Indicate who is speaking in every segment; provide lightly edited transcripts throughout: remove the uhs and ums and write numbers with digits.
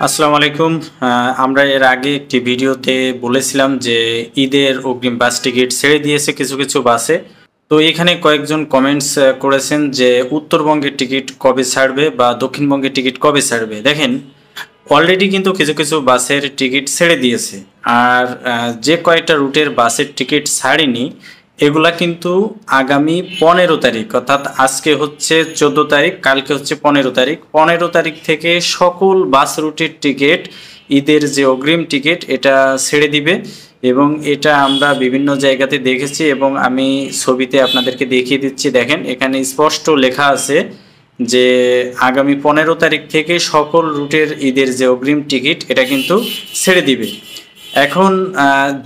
Speaker 1: আসসালামু আলাইকুম। আমরা এর আগে একটি ভিডিওতে বলেছিলাম যে ঈদের অগ্রিম বাস টিকিট ছেড়ে দিয়েছে কিছু কিছু বাসে। তো এখানে কয়েকজন কমেন্টস করেছেন যে উত্তরবঙ্গের টিকিট কবে ছাড়বে বা দক্ষিণবঙ্গের টিকিট কবে ছাড়বে। দেখেন, অলরেডি কিন্তু কিছু কিছু বাসের টিকিট ছেড়ে দিয়েছে। আর যে কয়েকটা রুটের বাসের টিকিট ছাড়েনি এগুলা কিন্তু আগামী 15 তারিখ, অর্থাৎ আজকে হচ্ছে 14 তারিখ, কালকে হচ্ছে 15 তারিখ। 15 তারিখ থেকে সকল বাস রুটের টিকিট, ঈদের যে অগ্রিম টিকিট, এটা ছেড়ে দিবে। এবং এটা আমরা বিভিন্ন জায়গাতে দেখেছি এবং আমি ছবিতে আপনাদেরকে দেখিয়ে দিচ্ছি। দেখেন, এখানে স্পষ্ট লেখা আছে যে আগামী 15 তারিখ থেকে সকল রুটের ঈদের যে অগ্রিম টিকিট এটা কিন্তু ছেড়ে দিবে। এখন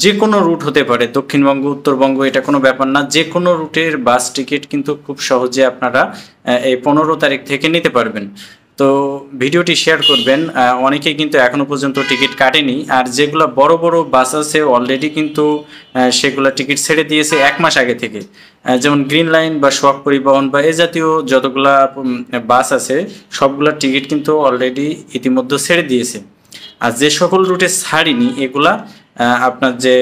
Speaker 1: যে কোনো রুট হতে পারে, দক্ষিণবঙ্গ উত্তরবঙ্গ এটা কোনো ব্যাপার না, যে কোনো রুটের বাস টিকিট কিন্তু খুব সহজে আপনারা এই 15 তারিখ থেকে নিতে পারবেন। তো ভিডিওটি শেয়ার করবেন। অনেকেই কিন্তু এখনো পর্যন্ত টিকিট কাটেনি, আর যেগুলো বড় বড় বাস আছে অলরেডি কিন্তু সেগুলো টিকিট ছেড়ে দিয়েছে 1 মাস আগে থেকে। যেমন গ্রিন লাইন বা সোহাগ পরিবহন বা এ জাতীয় যতগুলা বাস আছে সবগুলা টিকিট কিন্তু অলরেডি ইতিমধ্যে ছেড়ে দিয়েছে। আর যে সকল রুটে ছাড়িনি এগুলা আপনার যে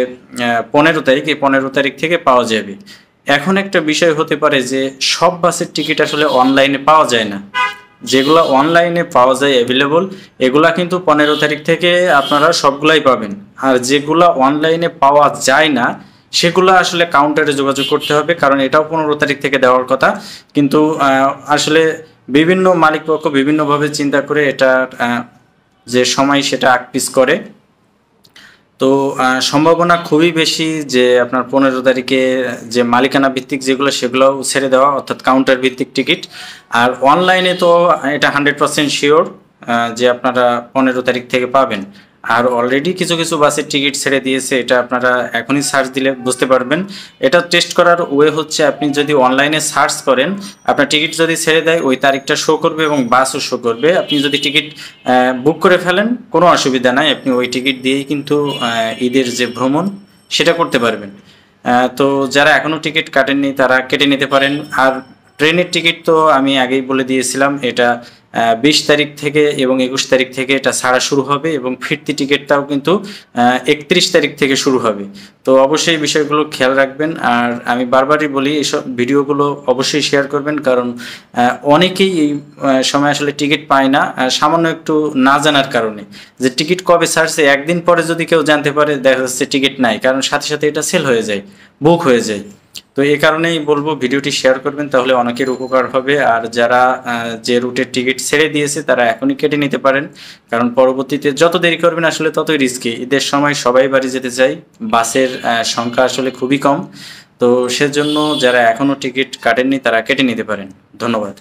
Speaker 1: 15 তারিখ, এই 15 তারিখ থেকে পাওয়া যাবে। এখন একটা বিষয় হতে পারে যে সব বাসের টিকিট আসলে অনলাইনে পাওয়া যায় না। যেগুলো অনলাইনে পাওয়া যায় অ্যাভেলেবল, এগুলা কিন্তু 15 তারিখ থেকে আপনারা সবগুলাই পাবেন। আর যেগুলো অনলাইনে পাওয়া যায় না সেগুলো আসলে কাউন্টারে যোগাযোগ করতে হবে, কারণ এটাও 15 তারিখ থেকে দেওয়ার কথা। কিন্তু আসলে বিভিন্ন মালিকপক্ষ বিভিন্নভাবে চিন্তা করে এটা যে সময় সেটা আকপিস করে। তো সম্ভাবনা খুবই বেশি যে আপনার 15 তারিখে যে মালিকানা ভিত্তিক যেগুলো সেগুলোও ছেড়ে দেওয়া, অর্থাৎ কাউন্টার ভিত্তিক টিকিট। আর অনলাইনে তো এটা 100% শিওর যে আপনারা 15 তারিখ থেকে পাবেন। আর অলরেডি কিছু কিছু বাসের টিকিট ছেড়ে দিয়েছে, এটা আপনারা এখনই সার্চ দিলে বুঝতে পারবেন। এটা টেস্ট করার ওয়ে হচ্ছে, আপনি যদি অনলাইনে সার্চ করেন, আপনার টিকিট যদি ছেড়ে দেয় ওই তারিখটা শো করবে এবং বাসও শো করবে। আপনি যদি টিকিট বুক করে ফেলেন কোনো অসুবিধা নাই, আপনি ওই টিকিট দিয়েই কিন্তু ঈদের যে ভ্রমণ সেটা করতে পারবেন। তো যারা এখনও টিকিট কাটেননি তারা কেটে নিতে পারেন। আর ট্রেনের টিকিট তো আমি আগেই বলে দিয়েছিলাম, এটা 20 তারিখ থেকে এবং 21 তারিখ থেকে এটা ছাড়া শুরু হবে এবং ফিরতি টিকিটটাও কিন্তু 31 তারিখ থেকে শুরু হবে। তো অবশ্যই এই বিষয়গুলো খেয়াল রাখবেন। আর আমি বারবারই বলি, এসব ভিডিওগুলো অবশ্যই শেয়ার করবেন, কারণ অনেকেই এই সময় আসলে টিকিট পায় না সামান্য একটু না জানার কারণে। যে টিকিট কবে ছাড়ছে একদিন পরে যদি কেউ জানতে পারে, দেখা যাচ্ছে টিকিট নাই, কারণ সাথে সাথে এটা সেল হয়ে যায়, বুক হয়ে যায়। তো এই কারণেই বলবো ভিডিওটি শেয়ার করবেন, তাহলে অনেকের উপকার হবে। আর যারা যে রুটের টিকিট ছেড়ে দিয়েছে তারা এখনই কেটে নিতে পারেন, কারণ পরবর্তীতে যত দেরি করবেন আসলে ততই রিস্কি। ঈদের সময় সবাই বাড়ি যেতে চায়, বাসের সংখ্যা আসলে খুবই কম। তো সেজন্য যারা এখনও টিকিট কাটেননি তারা কেটে নিতে পারেন। ধন্যবাদ।